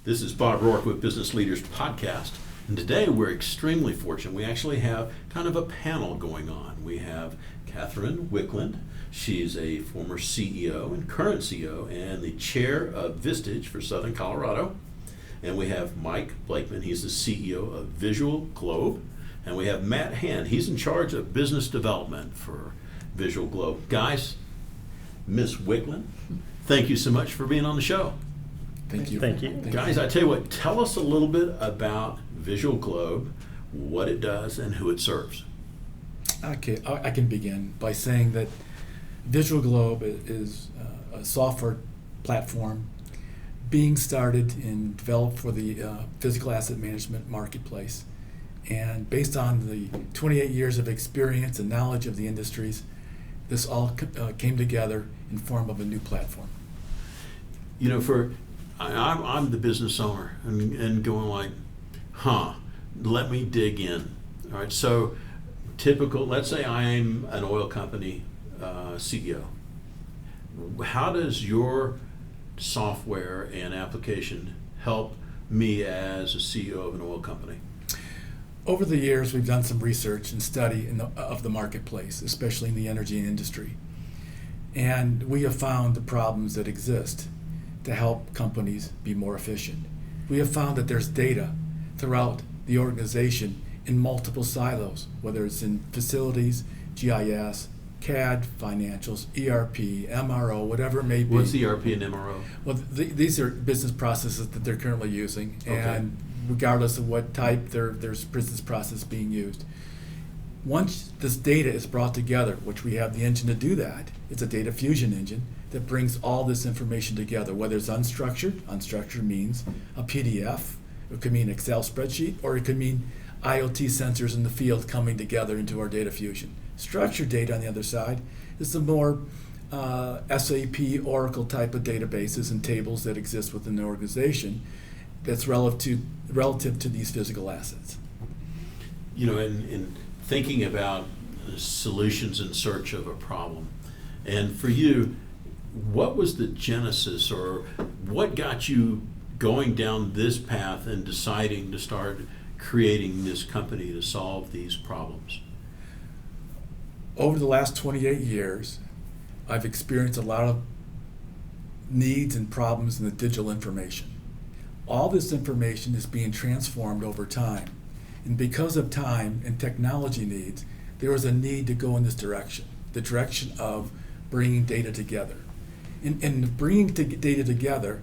This is Bob Rourke with Business Leaders Podcast, and today we're extremely fortunate. We actually have kind of a panel going on. We have Catherine Wicklund. She's a former CEO and current CEO and the chair of Vistage for Southern Colorado. And we have Mike Blakeman. He's the CEO of Visual Globe. And we have Matt Hand. He's in charge of business development for Visual Globe. Guys, Miss Wickland, thank you so much for being on the show. Thank you. Guys, I tell you what, tell us a little bit about Visual Globe, what it does, and who it serves. Okay, I can begin by saying that Visual Globe is a software platform being started and developed for the physical asset management marketplace. And based on the 28 years of experience and knowledge of the industries, this all came together in form of a new platform. You know, I'm the business owner and going like, let me dig in. All right, so typical, let's say I'm an oil company CEO. How does your software and application help me as a CEO of an oil company? Over the years, we've done some research and study of the marketplace, especially in the energy industry. And we have found the problems that exist to help companies be more efficient. We have found that there's data throughout the organization in multiple silos, whether it's in facilities, GIS, CAD, financials, ERP, MRO, whatever it may be. What's ERP and MRO? Well, these are business processes that they're currently using, Okay. and regardless of what type, there's business process being used. Once this data is brought together, which we have the engine to do that, it's a data fusion engine that brings all this information together, whether it's unstructured means a PDF, it could mean Excel spreadsheet, or it could mean IoT sensors in the field coming together into our data fusion. Structured data on the other side is the more SAP, Oracle type of databases and tables that exist within the organization that's relative to these physical assets. You know, in thinking about solutions in search of a problem, and for you, what was the genesis or what got you going down this path and deciding to start creating this company to solve these problems? Over the last 28 years, I've experienced a lot of needs and problems in the digital information. All this information is being transformed over time. And because of time and technology needs, there was a need to go in this direction, the direction of bringing data together. And bringing data together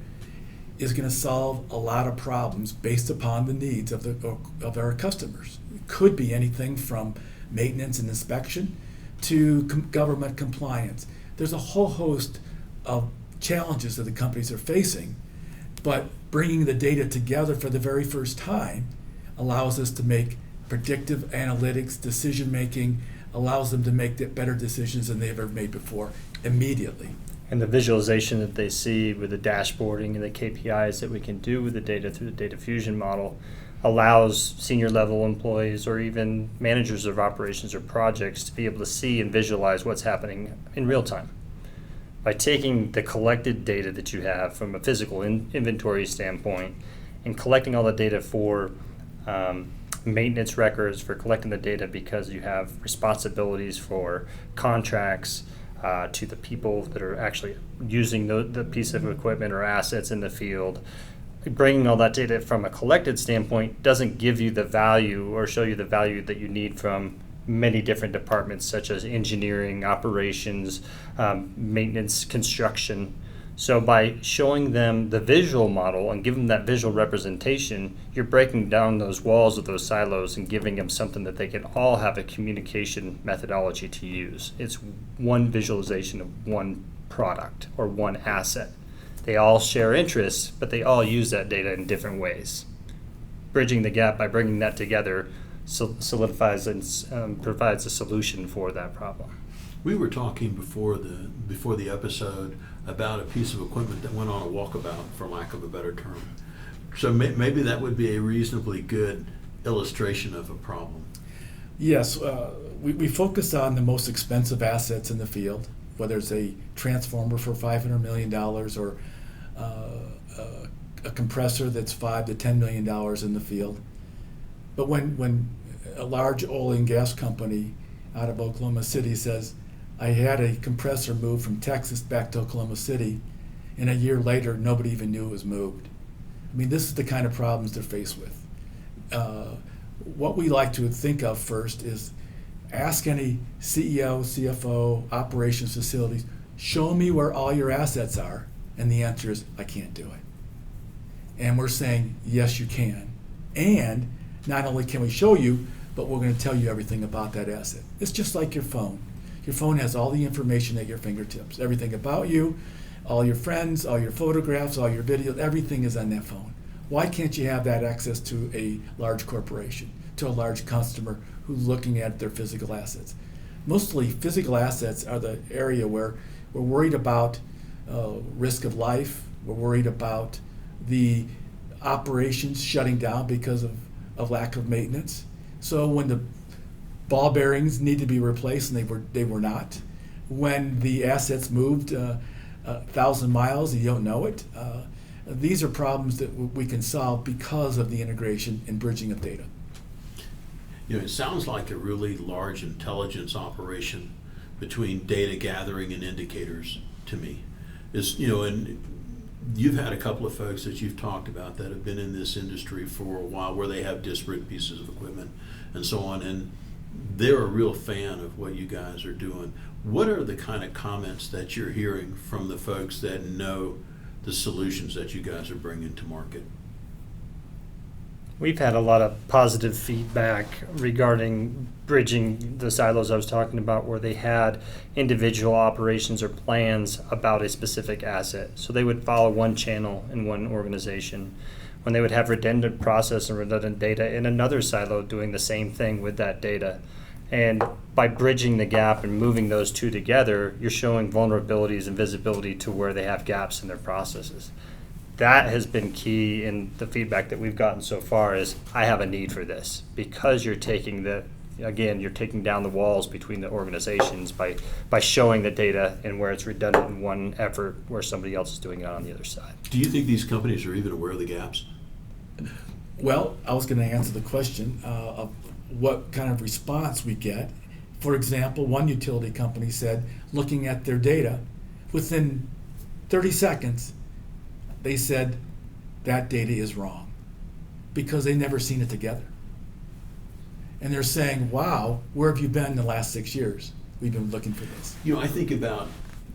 is going to solve a lot of problems based upon the needs of our customers. It could be anything from maintenance and inspection to government compliance. There's a whole host of challenges that the companies are facing, but bringing the data together for the very first time allows us to make predictive analytics, decision making, allows them to make better decisions than they've ever made before immediately. And the visualization that they see with the dashboarding and the KPIs that we can do with the data through the data fusion model allows senior level employees or even managers of operations or projects to be able to see and visualize what's happening in real time. By taking the collected data that you have from a physical inventory standpoint and collecting all the data for maintenance records, for collecting the data because you have responsibilities for contracts, to the people that are actually using the piece of equipment or assets in the field. Bringing all that data from a collected standpoint doesn't give you the value or show you the value that you need from many different departments such as engineering, operations, maintenance, construction. So by showing them the visual model and giving them that visual representation, you're breaking down those walls of those silos and giving them something that they can all have a communication methodology to use. It's one visualization of one product or one asset. They all share interests, but they all use that data in different ways. Bridging the gap by bringing that together solidifies and provides a solution for that problem. We were talking before the episode about a piece of equipment that went on a walkabout, for lack of a better term. So maybe that would be a reasonably good illustration of a problem. Yes, we focus on the most expensive assets in the field, whether it's a transformer for $500 million or a compressor that's $5 to $10 million in the field. But when a large oil and gas company out of Oklahoma City says, I had a compressor moved from Texas back to Oklahoma City, and a year later nobody even knew it was moved. I mean, this is the kind of problems they're faced with. What we like to think of first is ask any CEO, CFO, operations facilities, show me where all your assets are, and the answer is, I can't do it. And we're saying, yes, you can. And not only can we show you, but we're going to tell you everything about that asset. It's just like your phone. Your phone has all the information at your fingertips, everything about you, all your friends, all your photographs, all your videos, everything is on that phone. Why can't you have that access to a large corporation, to a large customer who's looking at their physical assets? Mostly physical assets are the area where we're worried about risk of life, we're worried about the operations shutting down because of lack of maintenance. So when the ball bearings need to be replaced, and they were not, when the assets moved 1,000 miles and you don't know it, these are problems that we can solve because of the integration and bridging of data. You know, it sounds like a really large intelligence operation between data gathering and indicators to me. And you've had a couple of folks that you've talked about that have been in this industry for a while, where they have disparate pieces of equipment and so on, and they're a real fan of what you guys are doing. What are the kind of comments that you're hearing from the folks that know the solutions that you guys are bringing to market? We've had a lot of positive feedback regarding bridging the silos I was talking about, where they had individual operations or plans about a specific asset. So they would follow one channel in one organization, when they would have redundant process and redundant data in another silo doing the same thing with that data. And by bridging the gap and moving those two together, you're showing vulnerabilities and visibility to where they have gaps in their processes. That has been key in the feedback that we've gotten so far. Is I have a need for this, because you're taking down the walls between the organizations by showing the data and where it's redundant in one effort where somebody else is doing it on the other side. Do you think these companies are even aware of the gaps? Well, I was going to answer the question of what kind of response we get. For example, one utility company said, looking at their data, within 30 seconds, they said that data is wrong, because they've never seen it together. And they're saying, wow, where have you been the last 6 years? We've been looking for this. You know, I think about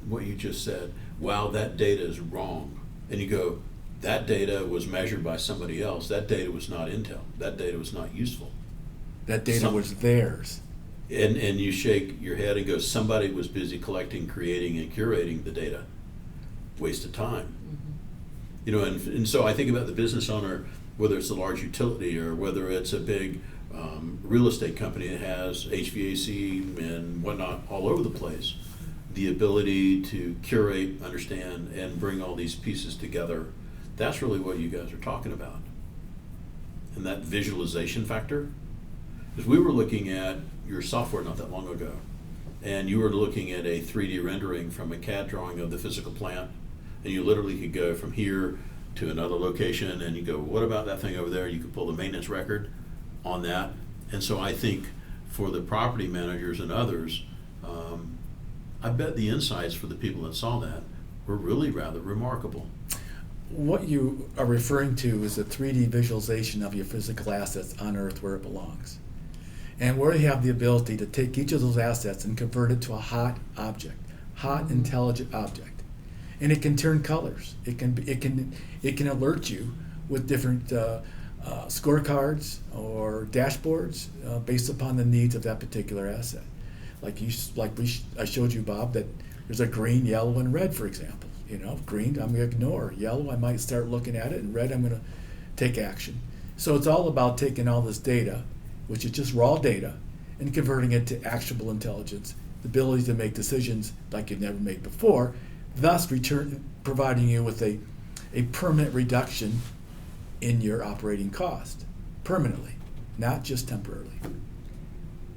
what you just said. Wow, that data is wrong. And you go, that data was measured by somebody else. That data was not Intel. That data was not useful. That data was theirs. And you shake your head and go, somebody was busy collecting, creating, and curating the data. Waste of time. Mm-hmm. You know, and so I think about the business owner, whether it's a large utility or whether it's a big real estate company that has HVAC and whatnot all over the place. The ability to curate, understand, and bring all these pieces together, that's really what you guys are talking about. And that visualization factor, because we were looking at your software not that long ago, and you were looking at a 3D rendering from a CAD drawing of the physical plant, and you literally could go from here to another location, and you go, what about that thing over there? You could pull the maintenance record on that. And so I think for the property managers and others, I bet the insights for the people that saw that were really rather remarkable. What you are referring to is a 3D visualization of your physical assets on Earth where it belongs. And where you have the ability to take each of those assets and convert it to a hot object, hot intelligent object. And it can turn colors. It can alert you with different scorecards or dashboards based upon the needs of that particular asset. I showed you, Bob, that there's a green, yellow, and red, for example. You know, green I'm going to ignore. Yellow, I might start looking at it, and red, I'm going to take action. So it's all about taking all this data, which is just raw data, and converting it to actionable intelligence, the ability to make decisions like you've never made before, thus providing you with a permanent reduction in your operating cost, permanently, not just temporarily.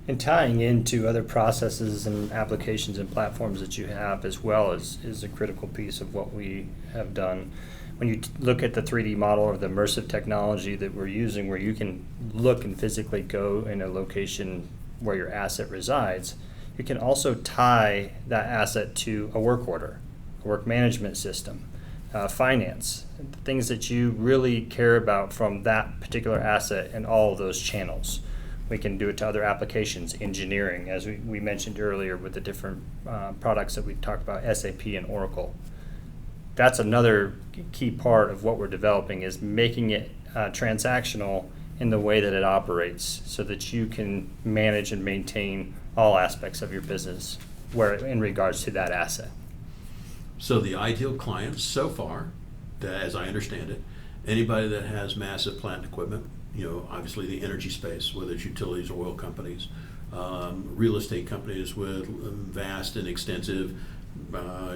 And tying into other processes and applications and platforms that you have as well is a critical piece of what we have done. when you look at the 3D model or the immersive technology that we're using, where you can look and physically go in a location where your asset resides, you can also tie that asset to a work order, a work management system, finance, things that you really care about from that particular asset and all of those channels. We can do it to other applications, engineering, as we mentioned earlier with the different products that we talked about, SAP and Oracle. That's another key part of what we're developing, is making it transactional in the way that it operates, so that you can manage and maintain all aspects of your business where in regards to that asset. So the ideal clients so far, as I understand it, anybody that has massive plant equipment, obviously the energy space, whether it's utilities or oil companies, real estate companies with vast and extensive,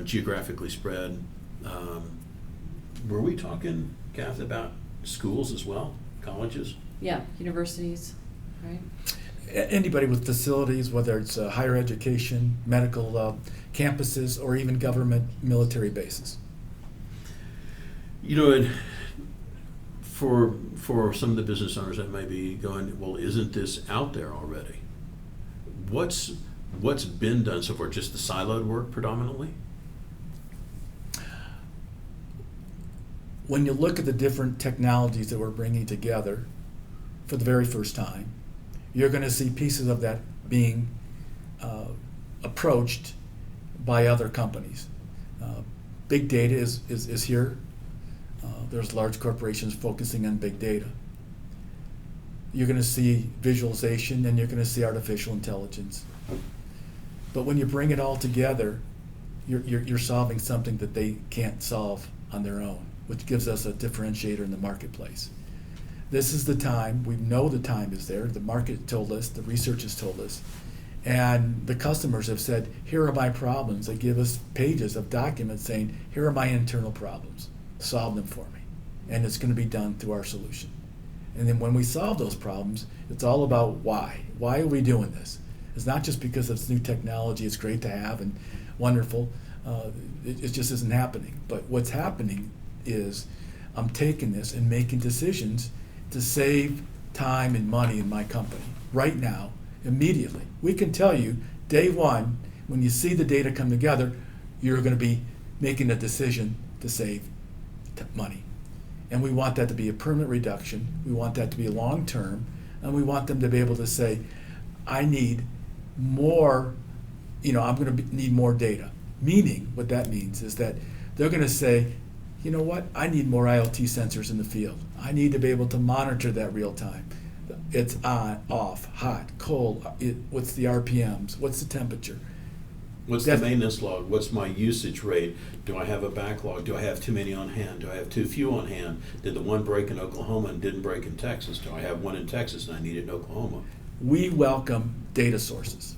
geographically spread. Were we talking, Kath, about schools as well, colleges? Yeah, universities, right? Anybody with facilities, whether it's higher education, medical campuses, or even government military bases. And for some of the business owners that may be going, well, isn't this out there already? What's been done so far? Just the siloed work predominantly? When you look at the different technologies that we're bringing together for the very first time, you're going to see pieces of that being approached by other companies. Big data is here. There's large corporations focusing on big data. You're going to see visualization, and you're going to see artificial intelligence. But when you bring it all together, you're solving something that they can't solve on their own, which gives us a differentiator in the marketplace. This is the time. We know the time is there. The market told us, the research has told us, and the customers have said, here are my problems. They give us pages of documents saying, here are my internal problems. Solve them for me. And it's going to be done through our solution. And then when we solve those problems, it's all about why. Why are we doing this? It's not just because it's new technology, it's great to have and wonderful. It just isn't happening. But what's happening is I'm taking this and making decisions to save time and money in my company right now, immediately. We can tell you day one, when you see the data come together, you're going to be making a decision to save money. And we want that to be a permanent reduction. We want that to be long term. And we want them to be able to say, I need more, I'm going to need more data. Meaning, what that means is that they're going to say, you know what, I need more IoT sensors in the field. I need to be able to monitor that real time. It's on, off, hot, cold, what's the RPMs, what's the temperature? What's the maintenance log? What's my usage rate? Do I have a backlog? Do I have too many on hand? Do I have too few on hand? Did the one break in Oklahoma and didn't break in Texas? Do I have one in Texas and I need it in Oklahoma? We welcome data sources,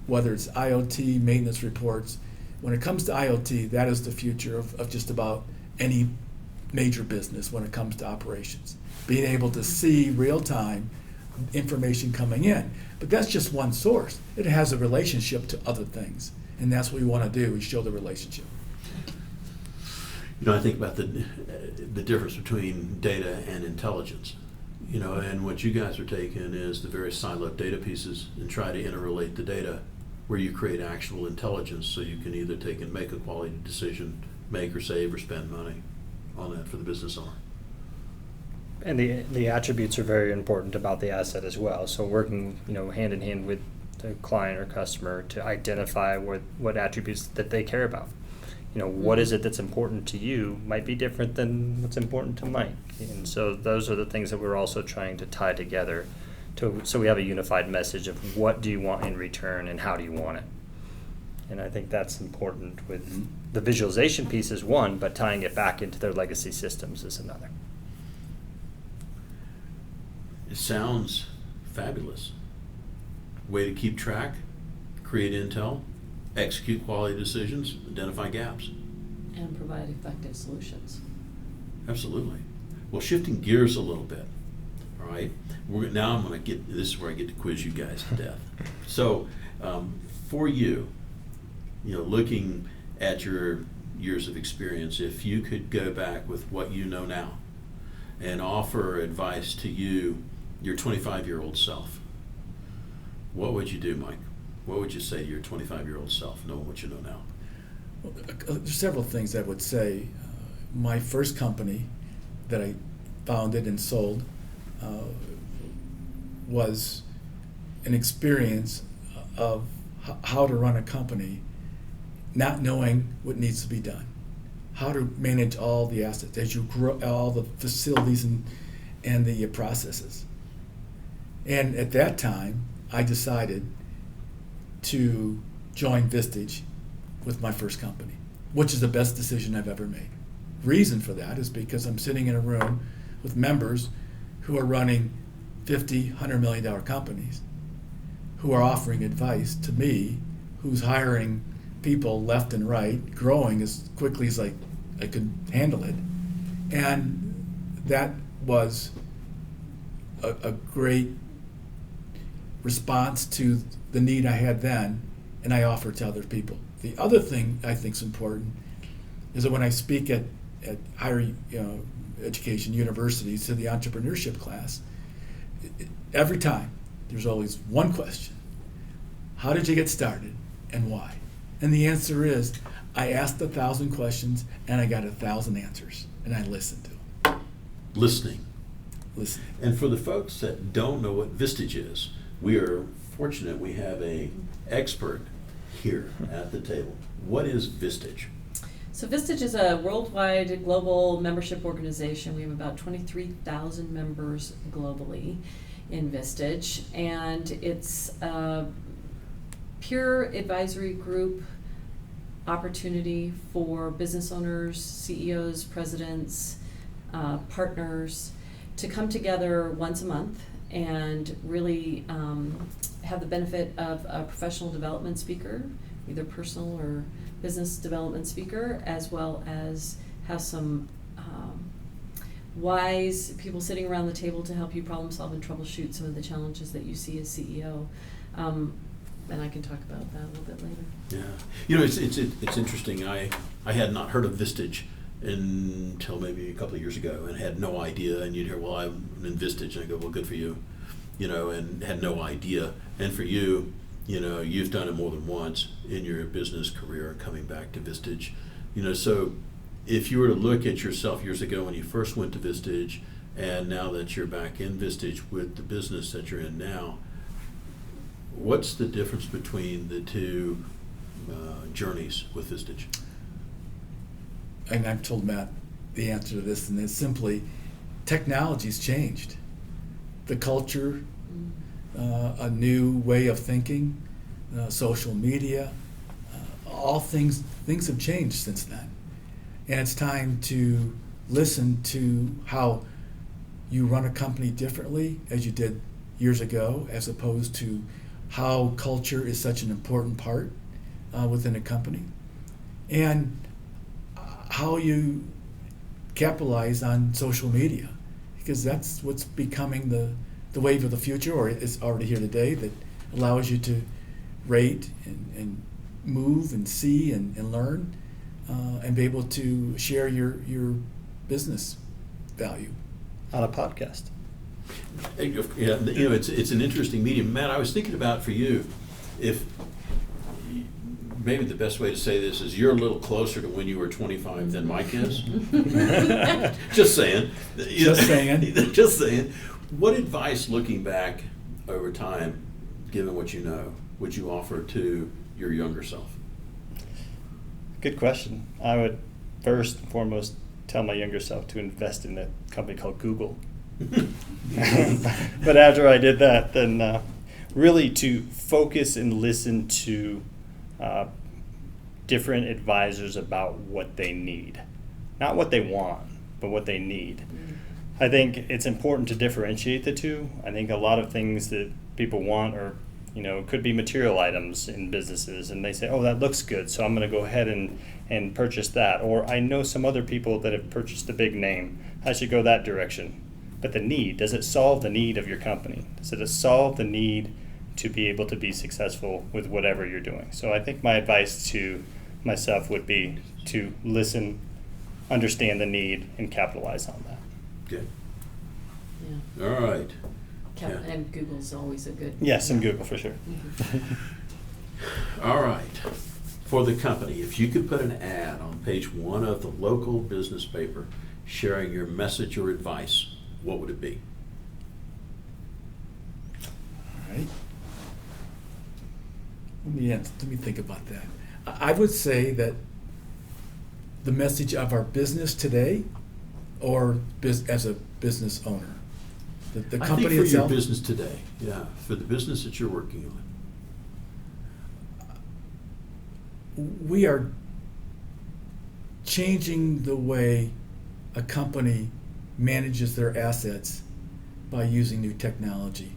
whether it's IoT, maintenance reports. When it comes to IoT, that is the future of just about any major business when it comes to operations. Being able to see real-time information coming in. But that's just one source. It has a relationship to other things. And that's what we want to do, is show the relationship. I think about the difference between data and intelligence. And what you guys are taking is the very siloed data pieces and try to interrelate the data where you create actual intelligence, so you can either take and make a quality decision, make or save or spend money on that for the business owner. And the attributes are very important about the asset as well. So working, hand in hand with the client or customer to identify what attributes that they care about. What is it that's important to you might be different than what's important to Mike. And so those are the things that we're also trying to tie together so we have a unified message of what do you want in return and how do you want it. And I think that's important with the visualization piece is one, but tying it back into their legacy systems is another. It sounds fabulous. Way to keep track, create intel, execute quality decisions, identify gaps. And provide effective solutions. Absolutely. Well, shifting gears a little bit, all right? Now I'm going to this is where I get to quiz you guys to death. So for you, looking at your years of experience, if you could go back with what you know now and offer advice to your 25-year-old self, what would you do, Mike? What would you say to your 25-year-old self, knowing what you know now? There's several things I would say. My first company that I founded and sold was an experience of how to run a company, not knowing what needs to be done, how to manage all the assets as you grow, all the facilities and the processes. And at that time, I decided to join Vistage with my first company, which is the best decision I've ever made. Reason for that is because I'm sitting in a room with members who are running $50, $100 million companies, who are offering advice to me, who's hiring people left and right, growing as quickly as I could handle it. And that was a great response to the need I had then, and I offer to other people. The other thing I think is important is that when I speak at higher education universities to the entrepreneurship class, every time there's always one question: how did you get started and why? And the answer is, I asked 1,000 questions and I got 1,000 answers, and I listened to them. Listening. Listening. And for the folks that don't know what Vistage is, we are fortunate we have an expert here at the table. What is Vistage? So Vistage is a worldwide global membership organization. We have about 23,000 members globally in Vistage, and it's a pure advisory group opportunity for business owners, CEOs, presidents, partners to come together once a month and really have the benefit of a professional development speaker, either personal or business development speaker, as well as have some wise people sitting around the table to help you problem solve and troubleshoot some of the challenges that you see as CEO. And I can talk about that a little bit later. Yeah, it's interesting. I had not heard of Vistage until maybe a couple of years ago, and had no idea. And you'd hear, "Well, I'm in Vistage," and I go, "Well, good for you," and had no idea. And for you, you've done it more than once in your business career, coming back to Vistage. So if you were to look at yourself years ago when you first went to Vistage, and now that you're back in Vistage with the business that you're in now, what's the difference between the two journeys with Vistage? And I've told Matt the answer to this, and it's simply technology's changed. The culture, a new way of thinking, social media, all things have changed since then. And it's time to listen to how you run a company differently as you did years ago, as opposed to how culture is such an important part within a company, and how you capitalize on social media, because that's what's becoming the wave of the future, or is already here today, that allows you to rate and move and see and learn and be able to share your business value On a podcast. Yeah, it's an interesting medium. Matt, I was thinking about for you, if maybe the best way to say this is you're a little closer to when you were 25 than Mike is. Just saying. Just saying. What advice, looking back over time, given what you know, would you offer to your younger self? Good question. I would first and foremost tell my younger self to invest in a company called Google. But after I did that, then really to focus and listen to different advisors about what they need. Not what they want, but what they need. I think it's important to differentiate the two. I think a lot of things that people want are, could be material items in businesses, and they say, oh, that looks good, so I'm going to go ahead and purchase that. Or I know some other people that have purchased a big name. I should go that direction. But the need, does it solve the need of your company? Does it solve the need to be able to be successful with whatever you're doing? So I think my advice to myself would be to listen, understand the need, and capitalize on that. Okay. Yeah. All right. Yeah. And Google's always a good. Yes, and Google for sure. All right. For the company, if you could put an ad on page 1 of the local business paper sharing your message or advice, what would it be? All right. Let me think about that. I would say that the message of our business today, or as a business owner, the I company think for itself. your business today, yeah, for the business that you're working on. We are changing the way a company manages their assets by using new technology,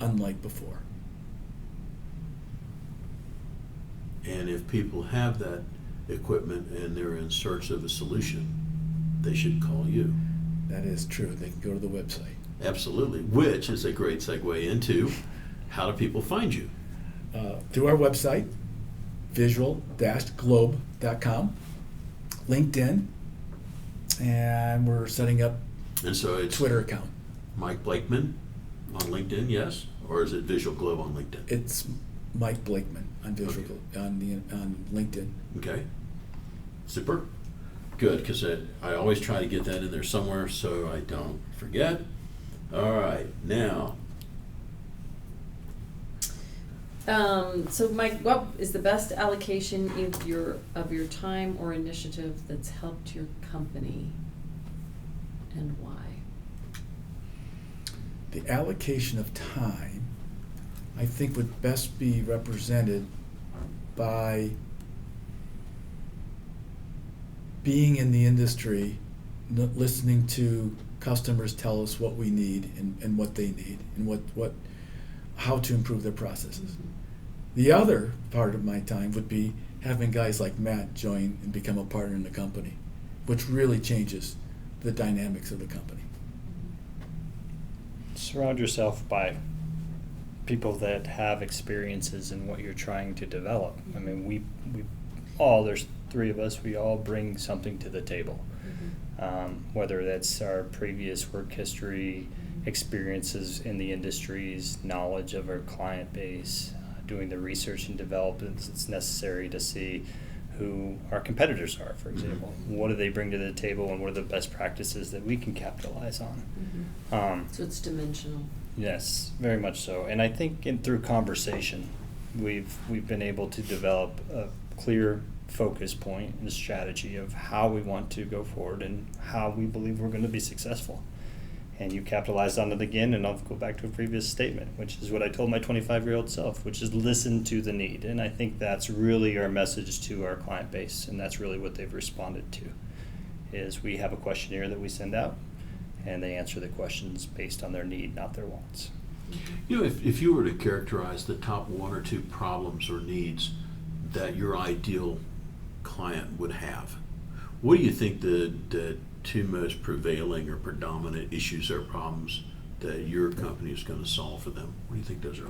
unlike before. And if people have that equipment and they're in search of a solution, they should call you. That is true. They can go to the website. Absolutely, which is a great segue into how do people find you? Through our website, visual-globe.com, LinkedIn, and we're setting up And so a it's Twitter account. Mike Blakeman on LinkedIn, yes? Or is it Visual Globe on LinkedIn? It's Mike Blakeman on on LinkedIn. Okay, super, good, because I always try to get that in there somewhere so I don't forget. All right, now, So Mike, what is the best allocation of your time or initiative that's helped your company, and why? The allocation of time, I think, would best be represented by being in the industry, listening to customers tell us what we need and what they need and how to improve their processes. The other part of my time would be having guys like Matt join and become a partner in the company, which really changes the dynamics of the company. Surround yourself by people that have experiences in what you're trying to develop. I mean, we all, there's 3 of us, we all bring something to the table. Whether that's our previous work history, experiences in the industries, knowledge of our client base, doing the research and development that's necessary to see who our competitors are, for example. What do they bring to the table, and what are the best practices that we can capitalize on? So it's dimensional. Yes, very much so. And I think through conversation, we've been able to develop a clear focus point and a strategy of how we want to go forward and how we believe we're going to be successful. And you capitalized on it again, and I'll go back to a previous statement, which is what I told my 25-year-old self, which is listen to the need. And I think that's really our message to our client base, and that's really what they've responded to, is we have a questionnaire that we send out, and they answer the questions based on their need, not their wants. you know, if you were to characterize the top 1 or 2 problems or needs that your ideal client would have, what do you think the 2 most prevailing or predominant issues or problems that your company is going to solve for them? What do you think those are?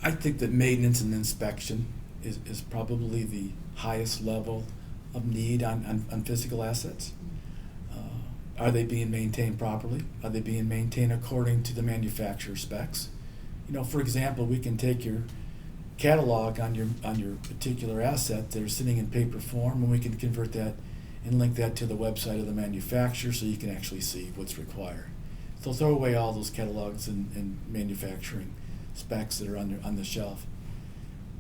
I think that maintenance and inspection is probably the highest level of need on physical assets. Are they being maintained properly? Are they being maintained according to the manufacturer specs? You know, for example, we can take your catalog on your particular asset that are sitting in paper form, and we can convert that and link that to the website of the manufacturer so you can actually see what's required. So throw away all those catalogs and manufacturing specs that are on the shelf.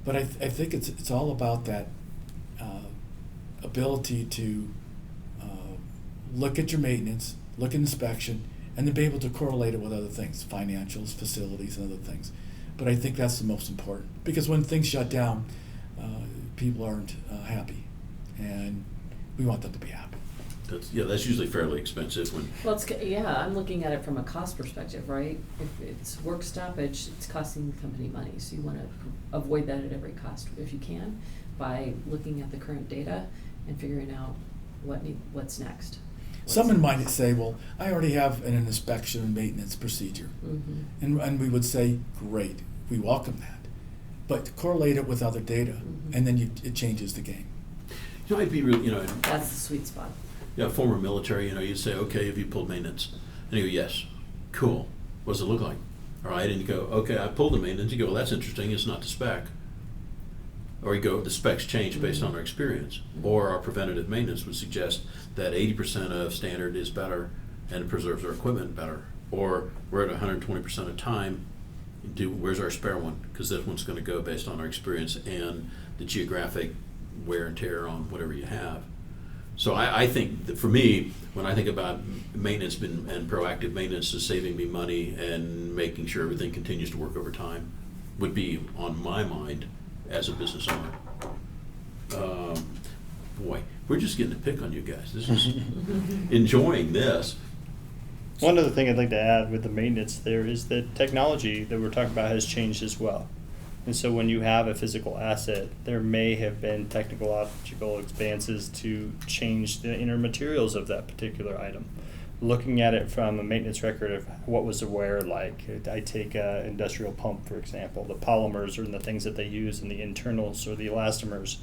But I think it's all about that ability to look at your maintenance, look at inspection, and then be able to correlate it with other things, financials, facilities, and other things. But I think that's the most important, because when things shut down, people aren't happy, and we want them to be happy. That's usually fairly expensive when. Well, I'm looking at it from a cost perspective, right? If it's work stoppage, it's costing the company money, so you want to avoid that at every cost if you can, by looking at the current data and figuring out what's next. Someone might say, well, I already have an inspection and maintenance procedure. And we would say, great, we welcome that. but correlate it with other data, and then it changes the game. I'd be really, That's the sweet spot. former military, you'd say, okay, have you pulled maintenance? And you go, yes. Cool. What does it look like? All right, and you go, okay, I pulled the maintenance. You go, well, that's interesting. It's not the spec. Or you go, the specs change based on our experience. Or our preventative maintenance would suggest that 80% of standard is better and it preserves our equipment better. Or we're at 120% of time. Where's our spare one? Because this one's going to go based on our experience and the geographic wear and tear on whatever you have. So I think that for me, when I think about maintenance and proactive maintenance is saving me money and making sure everything continues to work over time, would be on my mind as a business owner. Boy, we're just getting to pick on you guys. This is enjoying this. One other thing I'd like to add with the maintenance there is that technology that we're talking about has changed as well. And so when you have a physical asset, there may have been technological advances to change the inner materials of that particular item. Looking at it from a maintenance record of what was the wear like. I take an industrial pump, for example. The polymers and the things that they use in the internals or the elastomers,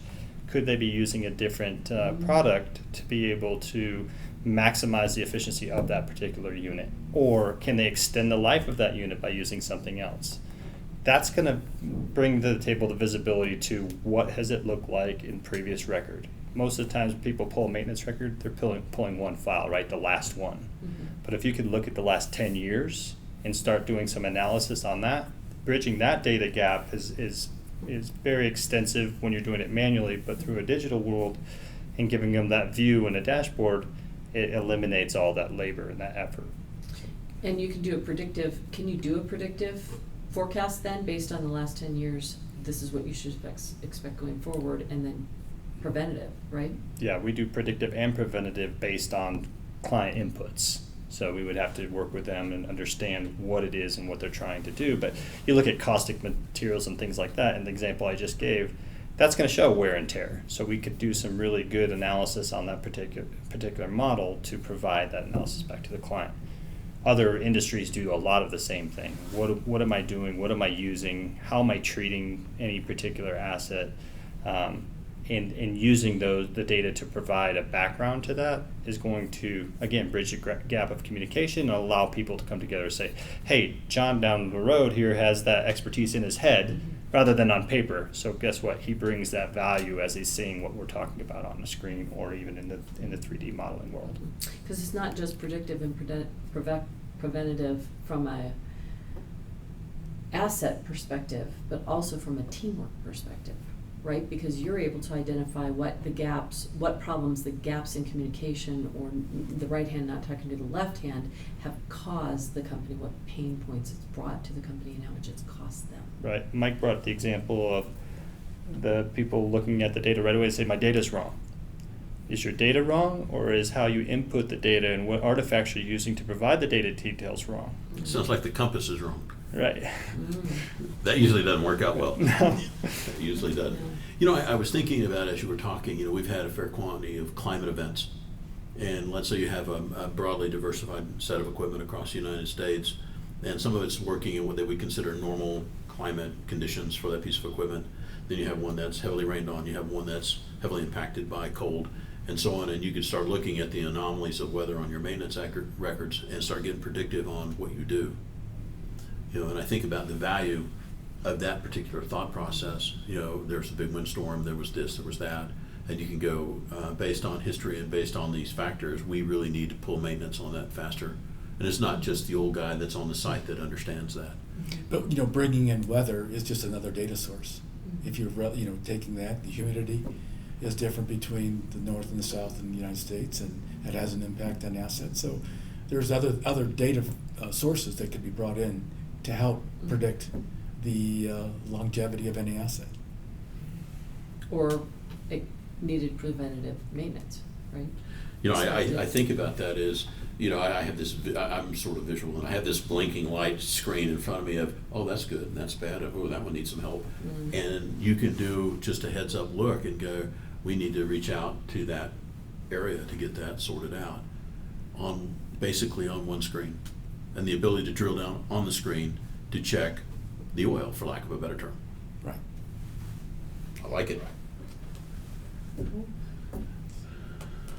could they be using a different product to be able to maximize the efficiency of that particular unit? Or can they extend the life of that unit by using something else? That's going to bring to the table the visibility to what has it looked like in previous record. Most of the times people pull a maintenance record, they're pulling one file, right, the last one. But if you could look at the last 10 years and start doing some analysis on that, bridging that data gap is very extensive when you're doing it manually, but through a digital world and giving them that view in a dashboard, it eliminates all that labor and that effort. And you can do can you do a predictive forecast then based on the last 10 years? This is what you should expect going forward, and then preventative, right? Yeah, we do predictive and preventative based on client inputs. So we would have to work with them and understand what it is and what they're trying to do. But you look at caustic materials and things like that, and the example I just gave, that's going to show wear and tear. So we could do some really good analysis on that particular model to provide that analysis back to the client. Other industries do a lot of the same thing. What am I doing? What am I using? How am I treating any particular asset? And using the data to provide a background to that is going to, again, bridge the gap of communication and allow people to come together and say, hey, John down the road here has that expertise in his head rather than on paper. So guess what? He brings that value as he's seeing what we're talking about on the screen or even in the 3D modeling world. Because it's not just predictive and preventative from a asset perspective, but also from a teamwork perspective, right? Because you're able to identify what problems the gaps in communication or the right hand not talking to the left hand have caused the company, what pain points it's brought to the company and how much it's cost them. Right. Mike brought up the example of the people looking at the data right away and say, my data's wrong. Is your data wrong, or is how you input the data and what artifacts you're using to provide the data details wrong? Sounds like the compass is wrong. Right. That usually doesn't work out well. No. That usually doesn't. I was thinking about, as you were talking, we've had a fair quantity of climate events. And let's say you have a broadly diversified set of equipment across the United States, and some of it's working in what they would consider normal climate conditions for that piece of equipment. Then you have one that's heavily rained on, you have one that's heavily impacted by cold, and so on, and you could start looking at the anomalies of weather on your maintenance records and start getting predictive on what you do. And I think about the value of that particular thought process. There's a big windstorm, there was this, there was that, and you can go, based on history and based on these factors, we really need to pull maintenance on that faster. And it's not just the old guy that's on the site that understands that. But bringing in weather is just another data source. If you're taking that, the humidity is different between the north and the south in the United States, and it has an impact on assets. So there's other data sources that could be brought in to help predict the longevity of any asset. Or it needed preventative maintenance, right? I think about that as, I have this, I'm sort of visual, and I have this blinking light screen in front of me of, oh, that's good, and that's bad, oh, that one needs some help. And you can do just a heads up look and go, we need to reach out to that area to get that sorted out basically on one screen. And the ability to drill down on the screen to check the oil, for lack of a better term. Right. I like it.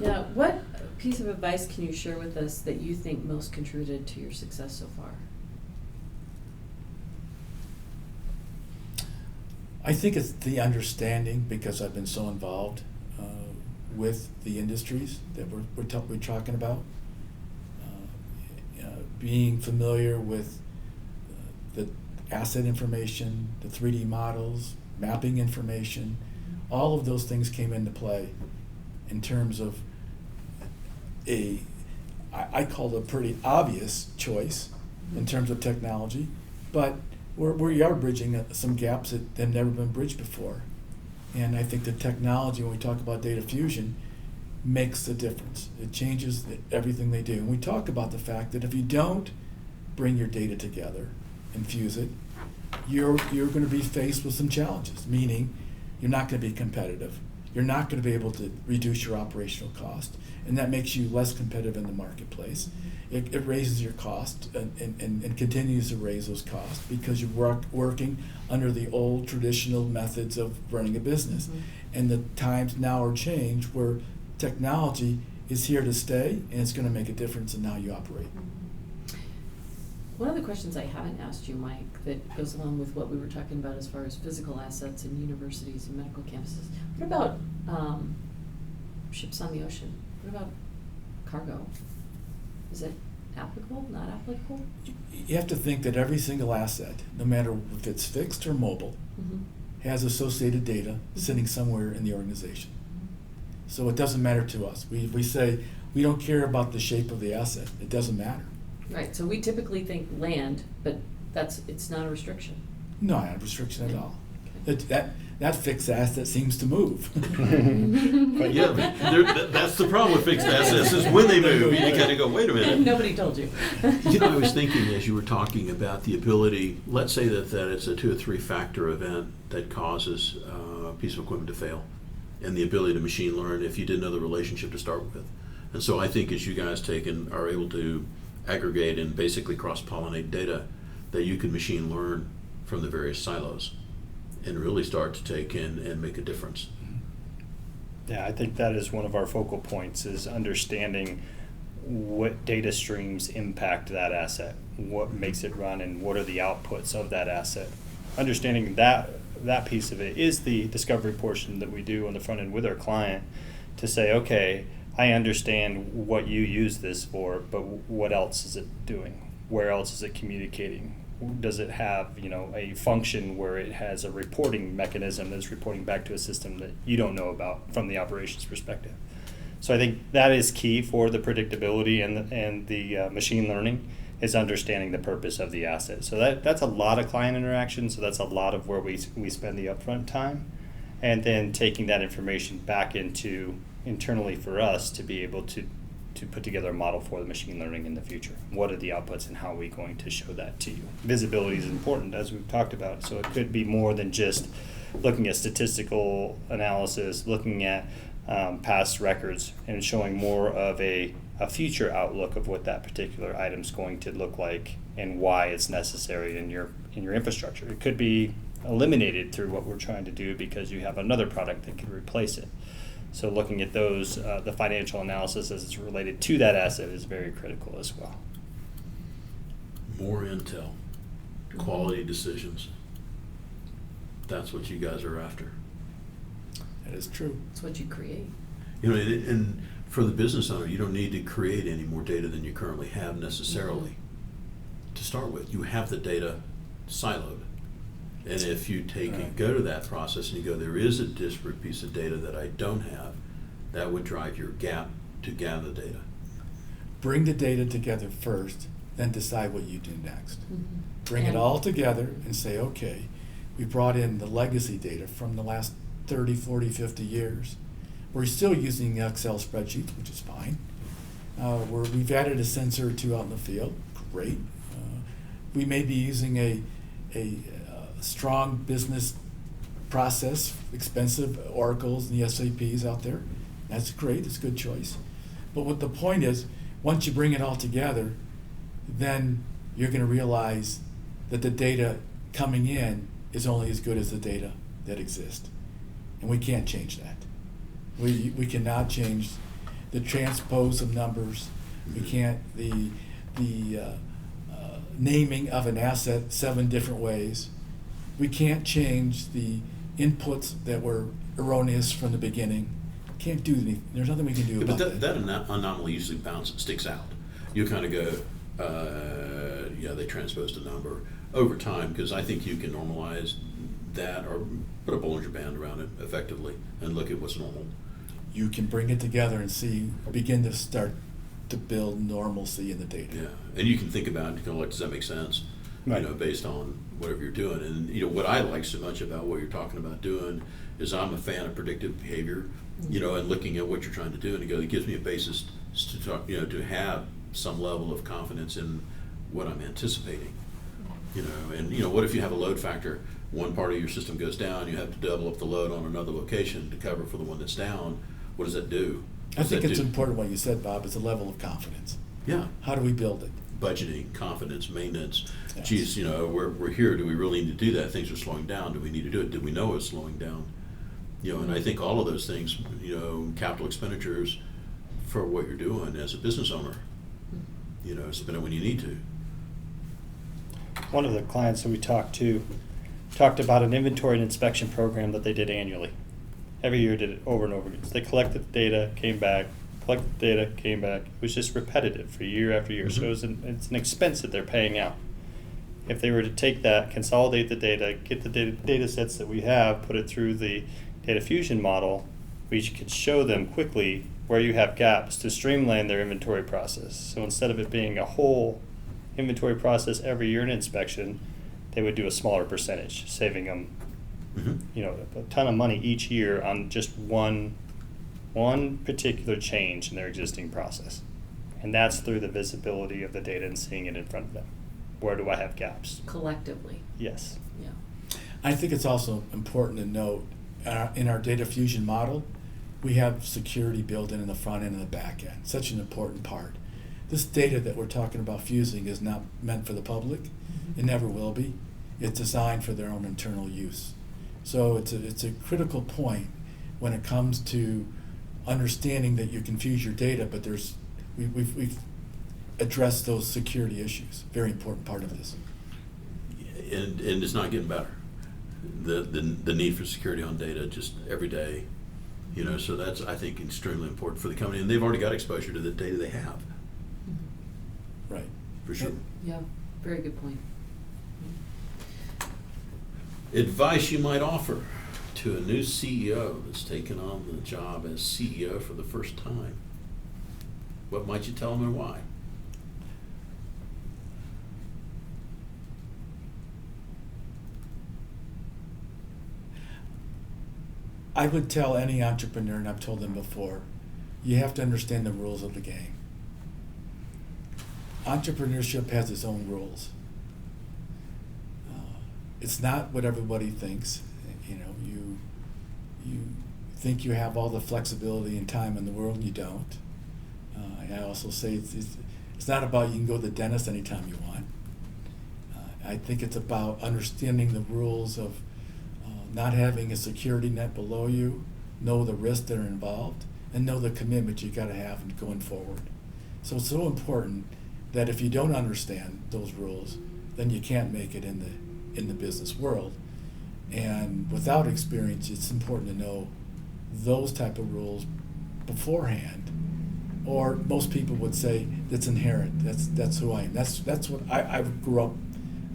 Yeah, what piece of advice can you share with us that you think most contributed to your success so far? I think it's the understanding, because I've been so involved with the industries that we're talking about. Being familiar with the asset information, the 3D models, mapping information, all of those things came into play in terms of I call it a pretty obvious choice in terms of technology, but we are bridging some gaps that have never been bridged before. And I think the technology, when we talk about data fusion, makes a difference. It changes everything they do. And we talk about the fact that if you don't bring your data together and fuse it, you're going to be faced with some challenges, meaning you're not going to be competitive. You're not going to be able to reduce your operational cost, and that makes you less competitive in the marketplace. It raises your cost and continues to raise those costs because you're working under the old traditional methods of running a business. Mm-hmm. And the times now are changed where technology is here to stay, and it's going to make a difference in how you operate. One of the questions I haven't asked you, Mike, that goes along with what we were talking about as far as physical assets in universities and medical campuses. What about ships on the ocean? What about cargo? Is it applicable, not applicable? You have to think that every single asset, no matter if it's fixed or mobile, Mm-hmm. has associated data sitting somewhere in the organization. So it doesn't matter to us. We say we don't care about the shape of the asset. It doesn't matter. Right, so we typically think land, but it's not a restriction. No, not a restriction at all. Okay. That fixed asset seems to move. But yeah, that's the problem with fixed assets is when they move, you kind of go, wait a minute. Nobody told you. You know, I was thinking as you were talking about the ability, let's say that it's a 2 or 3 factor event that causes a piece of equipment to fail, and the ability to machine learn if you didn't know the relationship to start with. And so I think as you guys are able to aggregate and basically cross-pollinate data, that you can machine learn from the various silos and really start to take in and make a difference. Yeah, I think that is one of our focal points, is understanding what data streams impact that asset, what makes it run, and what are the outputs of that asset. Understanding that piece of it is the discovery portion that we do on the front end with our client to say, okay, I understand what you use this for, but what else is it doing? Where else is it communicating? Does it have, a function where it has a reporting mechanism that's reporting back to a system that you don't know about from the operations perspective? So I think that is key for the predictability and the machine learning, is understanding the purpose of the asset. So that's a lot of client interaction. So that's a lot of where we spend the upfront time, and then taking that information back into internally for us to be able to put together a model for the machine learning in the future. What are the outputs and how are we going to show that to you? Visibility is important, as we've talked about. So it could be more than just looking at statistical analysis, looking at past records, and showing more of a future outlook of what that particular item's going to look like and why it's necessary in your infrastructure. It could be eliminated through what we're trying to do because you have another product that can replace it. So looking at those, the financial analysis as it's related to that asset is very critical as well. More intel, quality decisions. That's what you guys are after. That is true. It's what you create. And for the business owner, you don't need to create any more data than you currently have necessarily. Mm-hmm. To start with, you have the data siloed. And if you go to that process and you go, there is a disparate piece of data that I don't have, that would drive your gap to gather data. Bring the data together first, then decide what you do next. Mm-hmm. Bring it all together and say, okay, we brought in the legacy data from the last 30, 40, 50 years. We're still using Excel spreadsheets, which is fine. We've added a sensor or two out in the field, great. We may be using a strong business process, expensive Oracles and the SAPs out there. That's great, it's a good choice. But what the point is, once you bring it all together, then you're going to realize that the data coming in is only as good as the data that exists. and we can't change that. We cannot change the transpose of numbers. We can't the naming of an asset 7 different ways. We can't change the inputs that were erroneous from the beginning. Can't do anything. There's nothing we can do about But that anomaly usually sticks out. You kind of go, they transposed a number over time, because I think you can normalize that or put a Bollinger Band around it effectively and look at what's normal. You can bring it together and begin to start to build normalcy in the data. Yeah, and you can think about it, does that make sense? Right. Based on whatever you're doing. And what I like so much about what you're talking about doing is I'm a fan of predictive behavior, and looking at what you're trying to do, and it gives me a basis to talk, to have some level of confidence in what I'm anticipating. And what if you have a load factor, one part of your system goes down, you have to double up the load on another location to cover for the one that's down. What does that do? I think it's important what you said, Bob, is a level of confidence. Yeah. How do we build it? Budgeting, confidence, maintenance. Yes. Geez, we're here. Do we really need to do that? Things are slowing down. Do we need to do it? Did we know it's slowing down? And I think all of those things, capital expenditures for what you're doing as a business owner, spend it when you need to. One of the clients that we talked about an inventory and inspection program that they did annually. Every year did it over and over again. So they collected the data, came back, collected the data, came back. It was just repetitive for year after year. So it's an expense that they're paying out. If they were to take that, consolidate the data, get the data sets that we have, put it through the data fusion model, we could show them quickly where you have gaps to streamline their inventory process. So instead of it being a whole inventory process every year in inspection, they would do a smaller percentage, saving them a ton of money each year on just one particular change in their existing process. And that's through the visibility of the data and seeing it in front of them. Where do I have gaps? Collectively. Yes. Yeah. I think it's also important to note in our data fusion model, we have security built in the front end and the back end. Such an important part. This data that we're talking about fusing is not meant for the public. It never will be. It's designed for their own internal use. So it's a critical point when it comes to understanding that you can fuse your data, but we've addressed those security issues. Very important part of this. And it's not getting better. The need for security on data just every day, so that's, I think, extremely important for the company, and they've already got exposure to the data they have. Right. For sure. Yeah, very good point. Advice you might offer to a new CEO that's taken on the job as CEO for the first time. What might you tell them and why? I would tell any entrepreneur, and I've told them before, you have to understand the rules of the game. Entrepreneurship has its own rules. It's not what everybody thinks. You think you have all the flexibility and time in the world, and you don't. I also say it's not about you can go to the dentist anytime you want. I think it's about understanding the rules of not having a security net below you, know the risks that are involved, and know the commitment you got to have in going forward. So it's so important that if you don't understand those rules, then you can't make it in the business world. And without experience, it's important to know those type of rules beforehand. Or most people would say that's inherent. That's who I am. That's what I grew up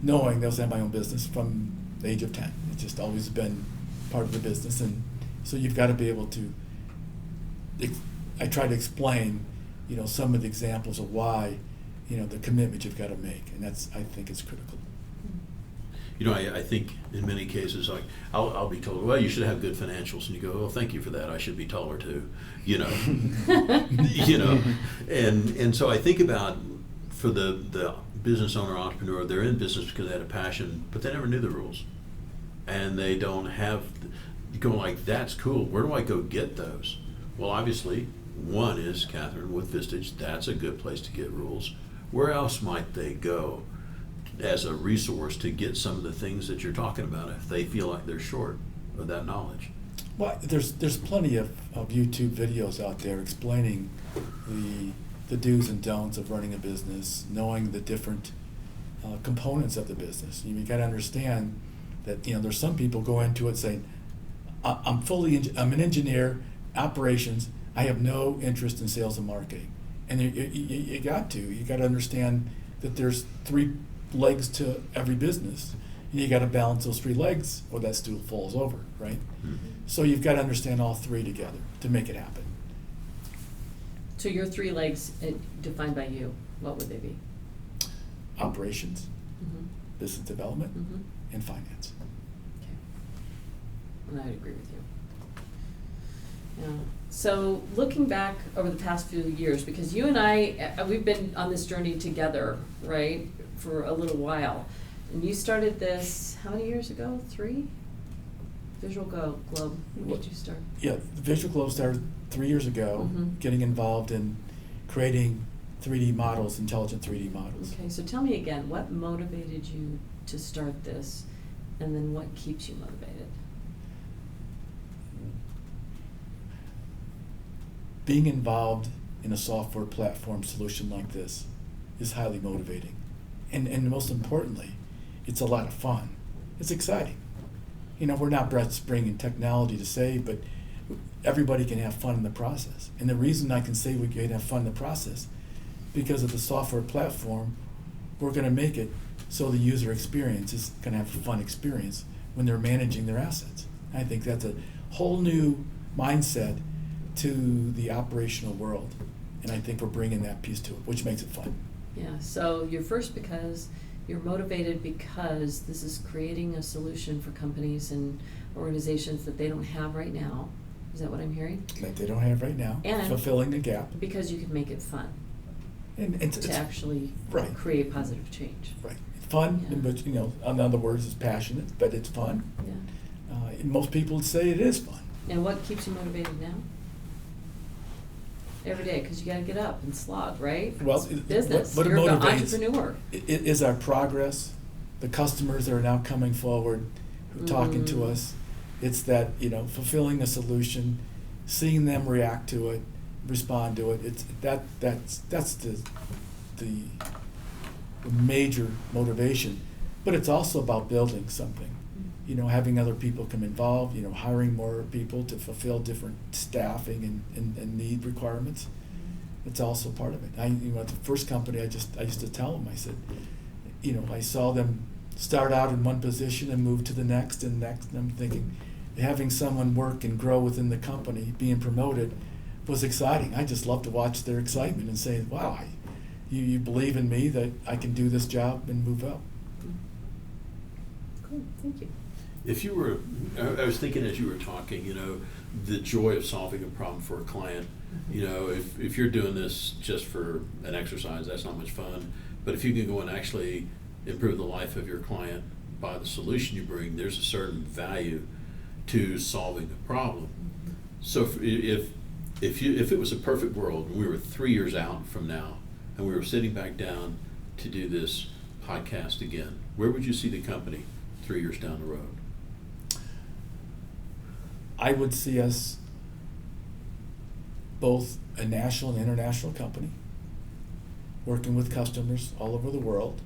knowing. That was my own business from the age of 10. It's just always been part of the business, and so you've got to be able to. I try to explain, some of the examples of why, the commitment you've got to make, and I think it's critical. I think in many cases, like I'll be told, well, you should have good financials, and you go, well, thank you for that. I should be taller too, and so I think about for the business owner, entrepreneur, they're in business because they had a passion, but they never knew the rules, and they don't have. You go like, that's cool. Where do I go get those? Well, obviously, one is Catherine with Vistage. That's a good place to get rules. Where else might they go as a resource to get some of the things that you're talking about if they feel like they're short of that knowledge? Well, there's plenty of YouTube videos out there explaining the do's and don'ts of running a business, knowing the different components of the business. You got to understand that there's some people go into it saying, I'm an engineer, operations. I have no interest in sales and marketing. And you got to understand that there's 3 legs to every business. And you got to balance those 3 legs, or that stool falls over, right? Mhm. So you've got to understand all 3 together to make it happen. So your 3 legs, defined by you, what would they be? Operations, Mm-hmm. business development, Mm-hmm. and finance. Okay. And I would agree with you. Yeah. So looking back over the past few years, because you and I, we've been on this journey together, right, for a little while. And you started this, how many years ago? 3? Visual Globe. When did you start? Yeah, the Visual Globe started 3 years ago, Mhm. getting involved in creating 3D models, intelligent 3D models. Okay, so tell me again, what motivated you to start this, and then what keeps you motivated? Being involved in a software platform solution like this is highly motivating. And most importantly, it's a lot of fun. It's exciting. We're not just bringing technology to save, but everybody can have fun in the process. And the reason I can say we can have fun in the process, because of the software platform, we're going to make it so the user experience is going to have a fun experience when they're managing their assets. I think that's a whole new mindset to the operational world. And I think we're bringing that piece to it, which makes it fun. Yeah, so you're motivated because this is creating a solution for companies and organizations that they don't have right now. Is that what I'm hearing? That they don't have right now, And fulfilling the gap. because you can make it fun And it's to actually right. create positive change. Right. Fun, Yeah. but in other words, it's passionate, but it's fun. Yeah. And most people would say it is fun. And what keeps you motivated now? Every day, because you got to get up and slog, right? Well, It's business. what You're an motivates entrepreneur. It is our progress, the customers that are now coming forward, who are talking to Mm. us. It's that, fulfilling a solution, seeing them react to it, respond to it. It's that's the major motivation. But it's also about building something. Having other people come involved, hiring more people to fulfill different staffing and need requirements. It's also part of it. At the first company, I used to tell them, I said, I saw them start out in one position and move to the next and next, and I'm thinking, having someone work and grow within the company, being promoted, was exciting. I just love to watch their excitement and say, wow, you believe in me that I can do this job and move up. Cool, thank you. If you were, I was thinking as you were talking, the joy of solving a problem for a client. If you're doing this just for an exercise, that's not much fun. But if you can go and actually improve the life of your client by the solution you bring, there's a certain value to solving a problem. So if it was a perfect world and we were 3 years out from now and we were sitting back down to do this podcast again, where would you see the company 3 years down the road? I would see us both a national and international company, working with customers all over the world,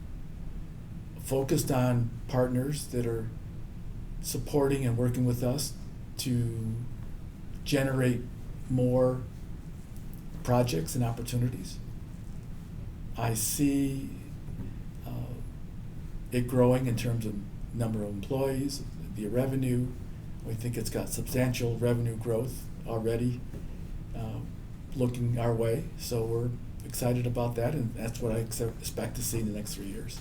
focused on partners that are supporting and working with us to generate more projects and opportunities. I see it growing in terms of number of employees, the revenue. We think it's got substantial revenue growth already looking our way, so we're excited about that, and that's what I expect to see in the next 3 years.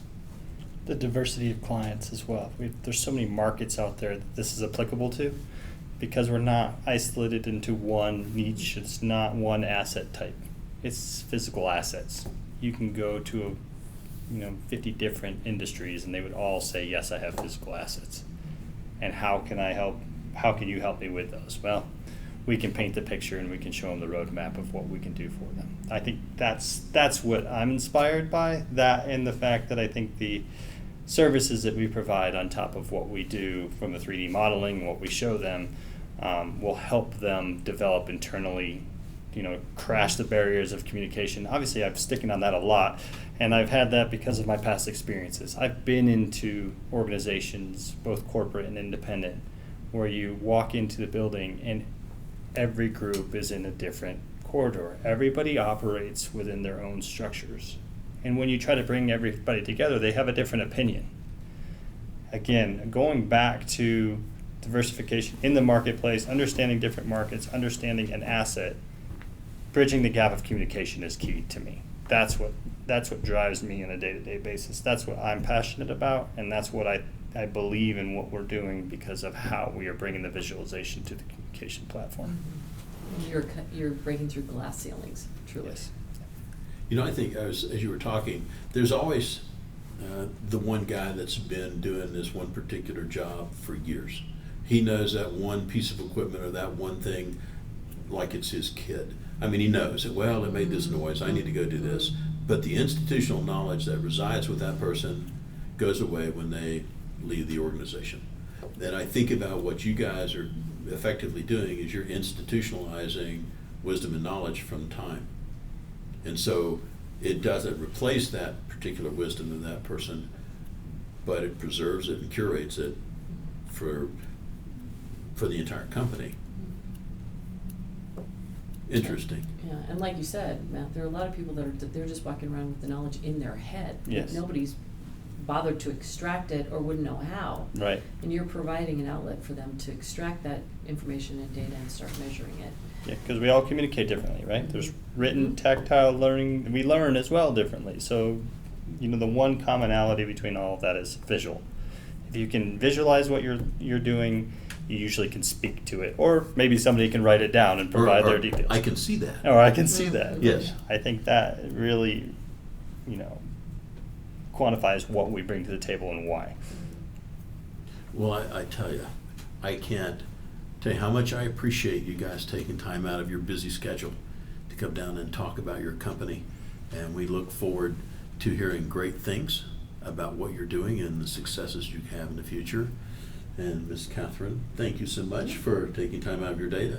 The diversity of clients as well. There's so many markets out there that this is applicable to, because we're not isolated into one niche. It's not one asset type. It's physical assets. You can go to 50 different industries and they would all say, yes, I have physical assets. And how can I help? How can you help me with those? Well, we can paint the picture and we can show them the roadmap of what we can do for them. I think that's what I'm inspired by, that and the fact that I think the services that we provide on top of what we do from the 3D modeling, what we show them, will help them develop internally, crash the barriers of communication. Obviously, I'm sticking on that a lot, and I've had that because of my past experiences. I've been into organizations, both corporate and independent, where you walk into the building and every group is in a different corridor. Everybody operates within their own structures. And when you try to bring everybody together, they have a different opinion. Again, going back to diversification in the marketplace, understanding different markets, understanding an asset, bridging the gap of communication is key to me. That's what drives me on a day-to-day basis. That's what I'm passionate about, and that's what I believe in what we're doing because of how we are bringing the visualization to the communication platform. You're breaking through glass ceilings, truly. Yes. I think as you were talking, there's always the one guy that's been doing this one particular job for years. He knows that one piece of equipment or that one thing like it's his kid. I mean, he knows it. Well, it made this noise. I need to go do this. But the institutional knowledge that resides with that person goes away when they leave the organization. Then I think about what you guys are effectively doing is you're institutionalizing wisdom and knowledge from time. And so it doesn't replace that particular wisdom of that person, but it preserves it and curates it for the entire company. Interesting. Yeah, and like you said, Matt, there are a lot of people they're just walking around with the knowledge in their head. Yes. Nobody's bothered to extract it or wouldn't know how. Right. And you're providing an outlet for them to extract that information and data and start measuring it. Yeah, because we all communicate differently, right? There's written, tactile learning. We learn as well differently. So, the one commonality between all of that is visual. If you can visualize what you're doing, you usually can speak to it, or maybe somebody can write it down and provide their details. I can see that. Or I can see that. Yes. I think that really, quantifies what we bring to the table and why. Well, I tell you, I can't tell you how much I appreciate you guys taking time out of your busy schedule to come down and talk about your company. And we look forward to hearing great things about what you're doing and the successes you have in the future. And Ms. Catherine, thank you so much for taking time out of your day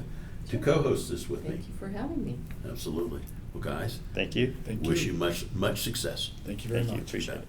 to co-host this with me. Thank you for having me. Absolutely. Well, guys, Thank you. Thank wish you. you much success. Thank you very Thank you. much. Appreciate it.